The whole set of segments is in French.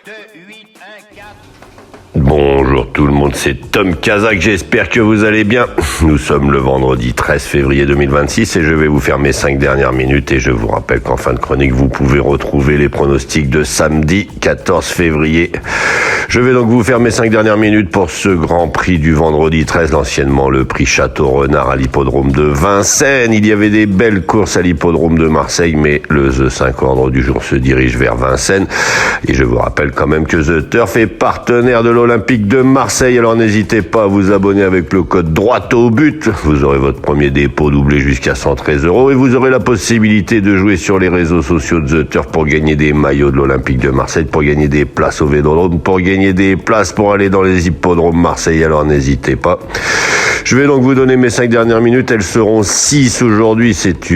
2, 8, 1, 4. Bonjour tout le monde, c'est Tom Kazak, j'espère que vous allez bien. Nous sommes le vendredi 13 février 2026 et je vais vous faire mes 5 dernières minutes et je vous rappelle qu'en fin de chronique, vous pouvez retrouver les pronostics de samedi 14 février. Je vais donc vous faire mes 5 dernières minutes pour ce Grand Prix du vendredi 13, anciennement le prix Château Renard à l'hippodrome de Vincennes. Il y avait des belles courses à l'hippodrome de Marseille, mais le The 5 ordre du jour se dirige vers Vincennes. Et je vous rappelle quand même que The Turf est partenaire de l'Olympique de Marseille, alors n'hésitez pas à vous abonner avec le code droit au but. Vous aurez votre premier dépôt doublé jusqu'à 113 € et vous aurez la possibilité de jouer sur les réseaux sociaux de The Turf pour gagner des maillots de l'Olympique de Marseille, pour gagner des places au Vélodrome, pour gagner des places pour aller dans les hippodromes marseillais, alors n'hésitez pas. Je vais donc vous donner mes 5 dernières minutes, elles seront 6 aujourd'hui. C'est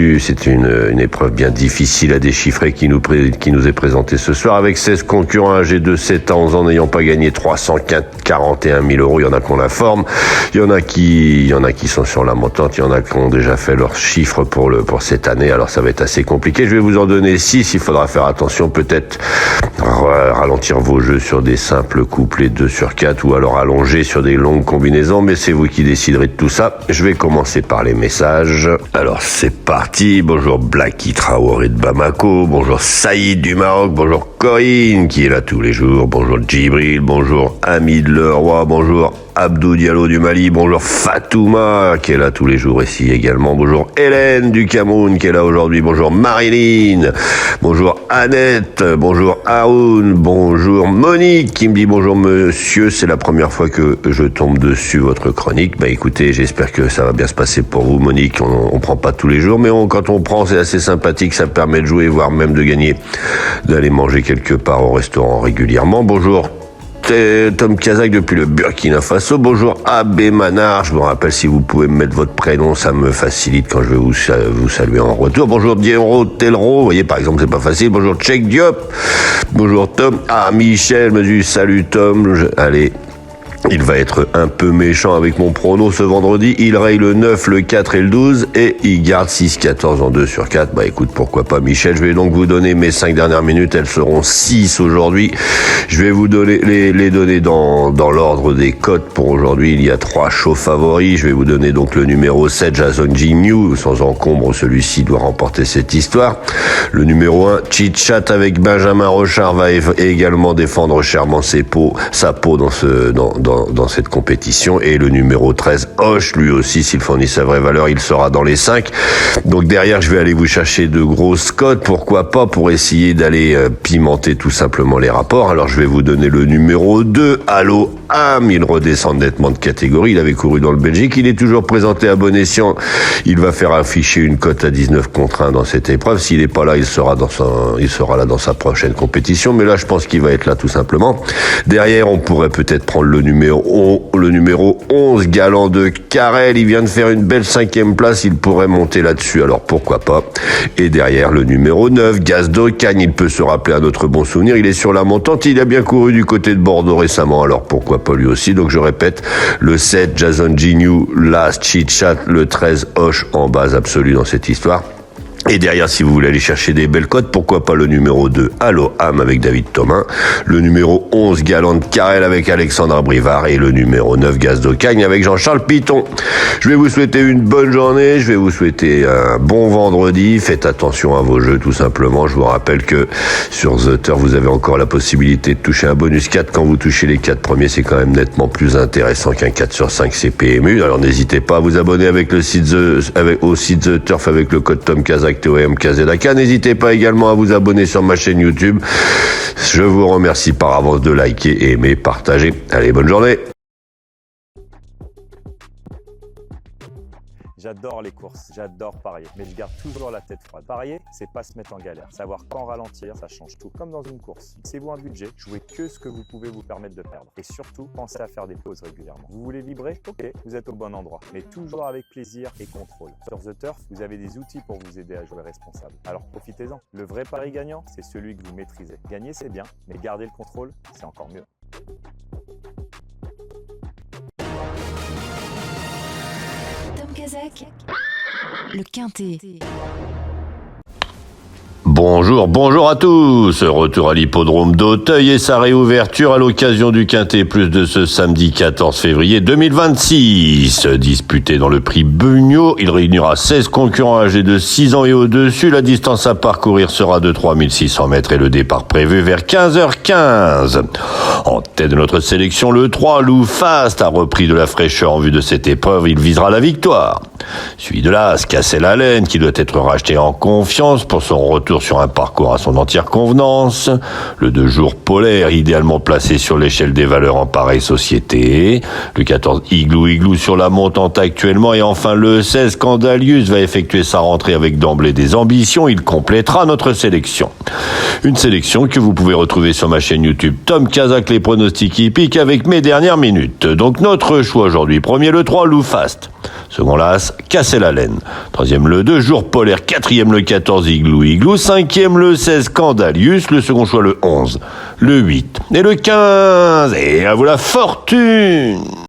une épreuve bien difficile à déchiffrer qui nous est présentée ce soir, avec 16 concurrents âgés de 7 à 11 ans n'ayant pas gagné 341 000 €. Il y en a qui ont la forme, il y en a qui sont sur la montante, il y en a qui ont déjà fait leurs chiffres pour cette année, alors ça va être assez compliqué. Je vais vous en donner 6, il faudra faire attention, peut-être ralentir vos jeux sur des simples couplets 2 sur 4 ou alors allonger sur des longues combinaisons, mais c'est vous qui déciderez de tout ça. Je vais commencer par les messages. Alors c'est parti. Bonjour Blacky Traoré de Bamako, bonjour Saïd du Maroc, bonjour Corinne qui est là tous les jours, bonjour Djibril, bonjour Hamid Leroy, bonjour Abdou Diallo du Mali, bonjour Fatouma qui est là tous les jours ici également, bonjour Hélène du Cameroun qui est là aujourd'hui, bonjour Marilyn, bonjour Annette, bonjour Haoun, bonjour Monique qui me dit bonjour monsieur, c'est la première fois que je tombe dessus votre chronique. Bah écoutez, j'espère que ça va bien se passer pour vous Monique, on prend pas tous les jours mais quand on prend c'est assez sympathique, ça permet de jouer voire même de gagner, d'aller manger quelque part au restaurant régulièrement. Bonjour Tom Kazak depuis le Burkina Faso. Bonjour Abbé Manard. Je me rappelle, si vous pouvez me mettre votre prénom, ça me facilite quand je vais vous saluer en retour. Bonjour Diero Telro. Vous voyez, par exemple, c'est pas facile. Bonjour Cheikh Diop. Bonjour Tom. Ah, Michel me dit salut Tom. Allez. Il va être un peu méchant avec mon prono ce vendredi. Il raye le 9, le 4 et le 12 et il garde 6-14 en 2 sur 4. Bah écoute, pourquoi pas Michel. Je vais donc vous donner mes 5 dernières minutes. Elles seront 6 aujourd'hui. Je vais vous donner les donner dans l'ordre des cotes pour aujourd'hui. Il y a 3 chauds favoris. Je vais vous donner donc le numéro 7, Jason Gignoux. Sans encombre, celui-ci doit remporter cette histoire. Le numéro 1, Chit Chat avec Benjamin Rochard va également défendre chèrement sa peau dans cette compétition. Et le numéro 13, Hoche, lui aussi, s'il fournit sa vraie valeur, il sera dans les 5. Donc derrière, je vais aller vous chercher de grosses cotes, pourquoi pas, pour essayer d'aller pimenter tout simplement les rapports. Alors je vais vous donner le numéro 2, Allo Am. Il redescend nettement de catégorie, il avait couru dans le Belgique, il est toujours présenté à bon escient. Il va faire afficher une cote à 19 contre 1 dans cette épreuve. S'il n'est pas là, il sera là dans sa prochaine compétition, mais là je pense qu'il va être là tout simplement. Derrière, on pourrait peut-être prendre le numéro 11, Galant de Carrel. Il vient de faire une belle 5e place, il pourrait monter là-dessus, alors pourquoi pas. Et derrière, le numéro 9, Gaz d'Ocagne, il peut se rappeler un autre bon souvenir, il est sur la montante, il a bien couru du côté de Bordeaux récemment, alors pourquoi pas lui aussi. Donc je répète, le 7, Jason Gignoux, Last Chit Chat, le 13, Hoche en base absolue dans cette histoire. Et derrière, si vous voulez aller chercher des belles cotes, pourquoi pas le numéro 2, Allo Am avec David Thomas, le numéro 11, Galant de Carrel avec Alexandre Brivard et le numéro 9, Gaz d'Ocagne avec Jean-Charles Piton. Je vais vous souhaiter une bonne journée, je vais vous souhaiter un bon vendredi, faites attention à vos jeux tout simplement. Je vous rappelle que sur The Turf, vous avez encore la possibilité de toucher un bonus 4 quand vous touchez les 4 premiers, c'est quand même nettement plus intéressant qu'un 4 sur 5 CPMU. Alors n'hésitez pas à vous abonner au site The Turf avec le code Tom Kazak TOM KZK. N'hésitez pas également à vous abonner sur ma chaîne YouTube. Je vous remercie par avance de liker, aimer, partager. Allez, bonne journée. J'adore les courses, j'adore parier, mais je garde toujours la tête froide. Parier, c'est pas se mettre en galère. Savoir quand ralentir, ça change tout. Comme dans une course. Fixez-vous un budget, jouez que ce que vous pouvez vous permettre de perdre. Et surtout, pensez à faire des pauses régulièrement. Vous voulez vibrer? Ok, vous êtes au bon endroit. Mais toujours avec plaisir et contrôle. Sur The Turf, vous avez des outils pour vous aider à jouer responsable. Alors profitez-en. Le vrai pari gagnant, c'est celui que vous maîtrisez. Gagner, c'est bien, mais garder le contrôle, c'est encore mieux. Tom Kazak, le Quintet. Bonjour à tous. Retour à l'hippodrome d'Auteuil et sa réouverture à l'occasion du Quintet Plus de ce samedi 14 février 2026. Disputé dans le prix Beugnot, il réunira 16 concurrents âgés de 6 ans et au-dessus. La distance à parcourir sera de 3600 mètres et le départ prévu vers 15h15. En tête de notre sélection, le 3, Lou Fast, a repris de la fraîcheur en vue de cette épreuve. Il visera la victoire. Suivi de l'As, Cassel-Allen, qui doit être racheté en confiance pour son retour sur un parcours à son entière convenance. Le 2 jours Polaire, idéalement placé sur l'échelle des valeurs en pareille société. Le 14 Igloo sur la montante actuellement. Et enfin le 16 Scandalius va effectuer sa rentrée avec d'emblée des ambitions. Il complétera notre sélection. Une sélection que vous pouvez retrouver sur ma chaîne YouTube Tom Kazak, les pronostics hippiques avec mes dernières minutes. Donc notre choix aujourd'hui, premier le 3 Lou Fast. Second l'As, Cassel-Allen. Troisième le 2 jours Polaire. Quatrième le 14 Igloo. Cinquième le 16 Scandalius. Le second choix le 11, le 8 et le 15. Et à vous la fortune!